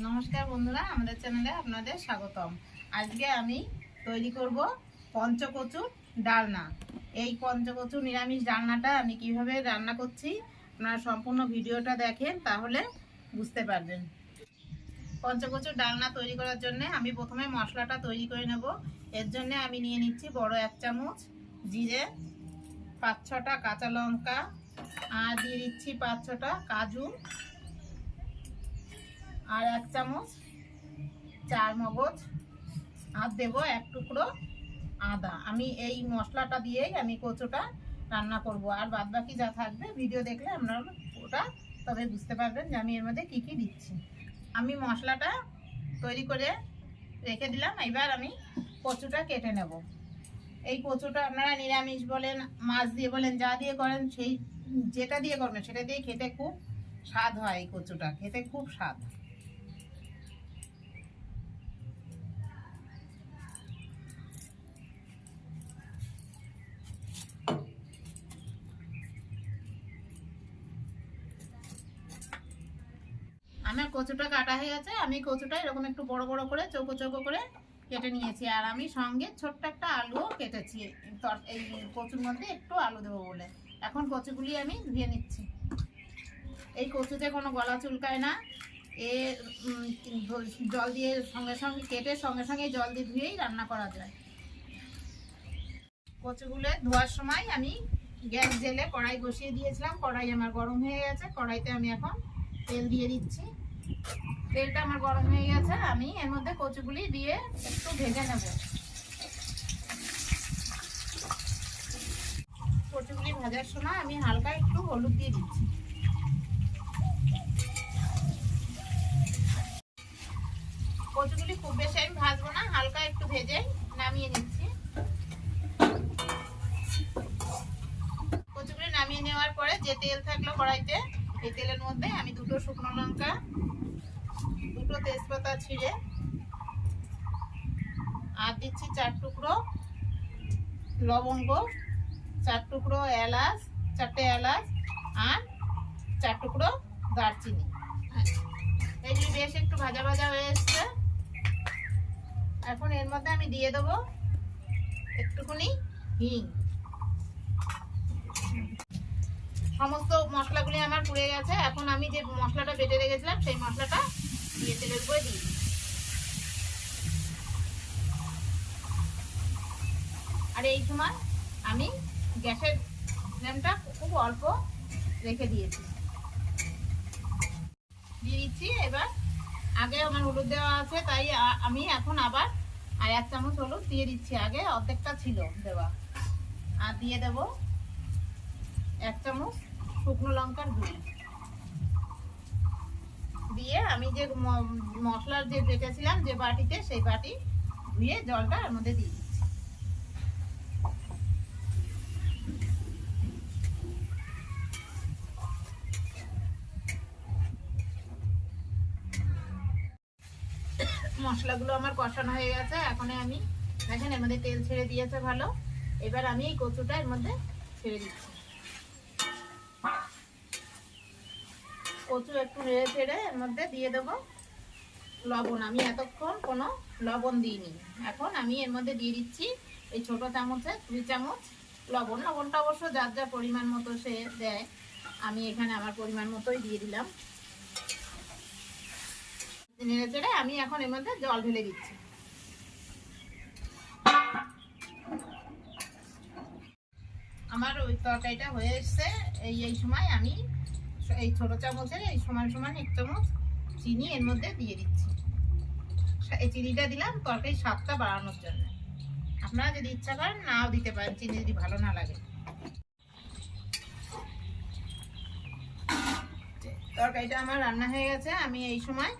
নমস্কার বন্ধুরা, আমাদের চ্যানেলে আপনাদের স্বাগতম। আজকে আমি তৈরি করব পঞ্চকচুর ডালনা। এই পঞ্চকচুর নিরামিষ ডালনাটা আমি কিভাবে রান্না করছি আপনারা সম্পূর্ণ ভিডিওটা দেখেন, তাহলে বুঝতে পারবেন। পঞ্চকচুর ডালনা তৈরি করার জন্য আমি প্রথমে মশলাটা তৈরি করে নেব। এর জন্য আমি নিয়ে নিচ্ছি বড় 1 চামচ জিরে, 5-6টা কাঁচা লঙ্কা, আর দিয়ে দিচ্ছি 5-6টা কাজু, আর 1 চামচ চার মগজ, আর দেবো 1 টুকরো আদা। আমি এই মশলাটা দিয়েই আমি কচুটা রান্না করব, আর বাদ বাকি যা থাকবে ভিডিও দেখলে আপনারা ওটা তবে বুঝতে পারবেন যে আমি এর মধ্যে কি কি দিচ্ছি। আমি মশলাটা তৈরি করে রেখে দিলাম। এবার আমি কচুটা কেটে নেব। এই কচুটা আপনারা নিরামিষ বলেন, মাছ দিয়ে বলেন, যা দিয়ে করেন, সেই যেটা দিয়ে করবেন সেটা দিয়ে খেতে খুব স্বাদ হয়। এই কচুটা খেতে খুব স্বাদ। আমার কচুটা কাটা হয়ে গেছে। আমি কচুটা এরকম একটু বড় বড় করে চৌকো চৌকো করে কেটে নিয়েছি, আর আমি সঙ্গে ছোট্ট একটা আলুও কেটেছি এই কচুর মধ্যে একটু আলু দেবো বলে। এখন কচুগুলি আমি ধুয়ে নিচ্ছি। এই কচুতে কোনো গলা চুলকায় না। এ জল দিয়ে সঙ্গে সঙ্গে কেটে সঙ্গে সঙ্গে জল দিয়ে ধুয়েই রান্না করা যায়। কচুগুলো ধোয়ার সময় আমি গ্যাস জেলে কড়াই বসিয়ে দিয়েছিলাম। কড়াই আমার গরম হয়ে গেছে। কড়াইতে আমি এখন তেল দিয়ে দিচ্ছি। তেলটা আমার গরম হয়ে গেছে। আমি এর মধ্যে কচুগুলি দিয়ে একটু ভেজে নেব। কচুগুলি ভাজার সময় আমি হালকা একটু হলুদ দিয়ে দিচ্ছি। কচুগুলি খুব বেশি আমি ভাজবো না, হালকা একটু ভেজে নামিয়ে নিচ্ছি। কচুগুলি নামিয়ে নেওয়ার পরে যে তেল থাকলো কড়াইতে, এই তেলের মধ্যে আমি 2টো শুকনো লঙ্কা, 2টো তেজপাতা ছিঁড়ে, আর দিচ্ছি 4 টুকরো লবঙ্গ, 4 টুকরো এলাচ, 4টে এলাচ, আর 4 টুকরো দারচিনি। এইগুলি বেশ একটু ভাজা ভাজা হয়ে এসছে। এখন এর মধ্যে আমি দিয়ে দেবো একটুখানি হিং। সমস্ত মশলাগুলি আমার পুড়ে গেছে। এখন আমি যে মশলাটা বেটে রেখেছিলাম সেই মশলাটা দিয়ে তেলের উপরে দিই। আর এই সময় আমি গ্যাসের ফ্লেমটা খুব অল্প রেখে দিয়েছি, দিয়ে দিচ্ছি। এবার আগে আমার হলুদ দেওয়া আছে, তাই আমি এখন আবার আর 1 চামচ হলুদ দিয়ে দিচ্ছি। আগে অর্ধেকটা ছিল দেওয়া। আর দিয়ে দেব 1 চামচ শুকনো লঙ্কার গুঁড়ি দিয়ে আমি যে মশলার যে বেটেছিলাম যে বাটিতে, সেই বাটি ধুয়ে জলটা এর মধ্যে দিয়ে দিচ্ছি। মশলাগুলো আমার কষানো হয়ে গেছে। এখন আমি দেখেন এর মধ্যে তেল ছেড়ে দিয়েছে ভালো। এবার আমি এই কচুটা এর মধ্যে ছেড়ে দিচ্ছি। কচু একটু নেড়ে ছেড়ে এর মধ্যে দিয়ে দেবো লবণ। আমি এতক্ষণ কোনো লবণ দিইনি। এখন আমি এর মধ্যে দিয়ে দিচ্ছি এই ছোট চামচে 2 চামচ লবণ। লবণটা অবশ্য যার যা পরিমাণ মতো সে দেয়, আমি এখানে আমার পরিমাণ মতোই দিয়ে দিলাম। নেড়ে চেড়ে আমি এখন এর মধ্যে জল ঢেলে দিচ্ছি। আমার ওই তরকারিটা হয়ে এসছে। এই সময় আমি এই ছোট চামচের এই সমান সমান 1 চামচ চিনি এর মধ্যে দিয়ে দিচ্ছি। এই চিনিটা দিলাম তরকারির স্বাদটা বাড়ানোর জন্য। আপনারা যদি ইচ্ছা করেন নাও দিতে পারেন, চিনি যদি ভালো না লাগে। তরকারিটা আমার রান্না হয়ে গেছে। আমি এই সময়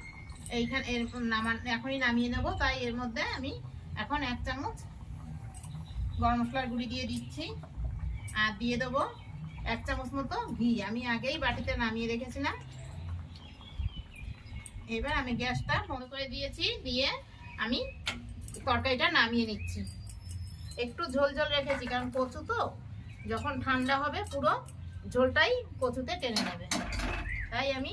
এইখানে এখনই নামিয়ে নেব, তাই এর মধ্যে আমি এখন 1 চামচ গরম মশলার গুঁড়ি দিয়ে দিচ্ছি। আর দিয়ে দেবো 1 চামচ মতো ঘি। আমি আগেই বাটিতে নামিয়ে রেখেছিলাম। এবার আমি গ্যাসটা বন্ধ করে দিয়েছি, দিয়ে আমি তরকারিটা নামিয়ে নিচ্ছি। একটু ঝোল ঝোল রেখেছি, কারণ কচু তো যখন ঠান্ডা হবে পুরো ঝোলটাই কচুতে টেনে নেবে। তাই আমি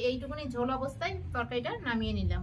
এইটুকুনি ঝোল অবস্থায় তরকারিটা নামিয়ে নিলাম।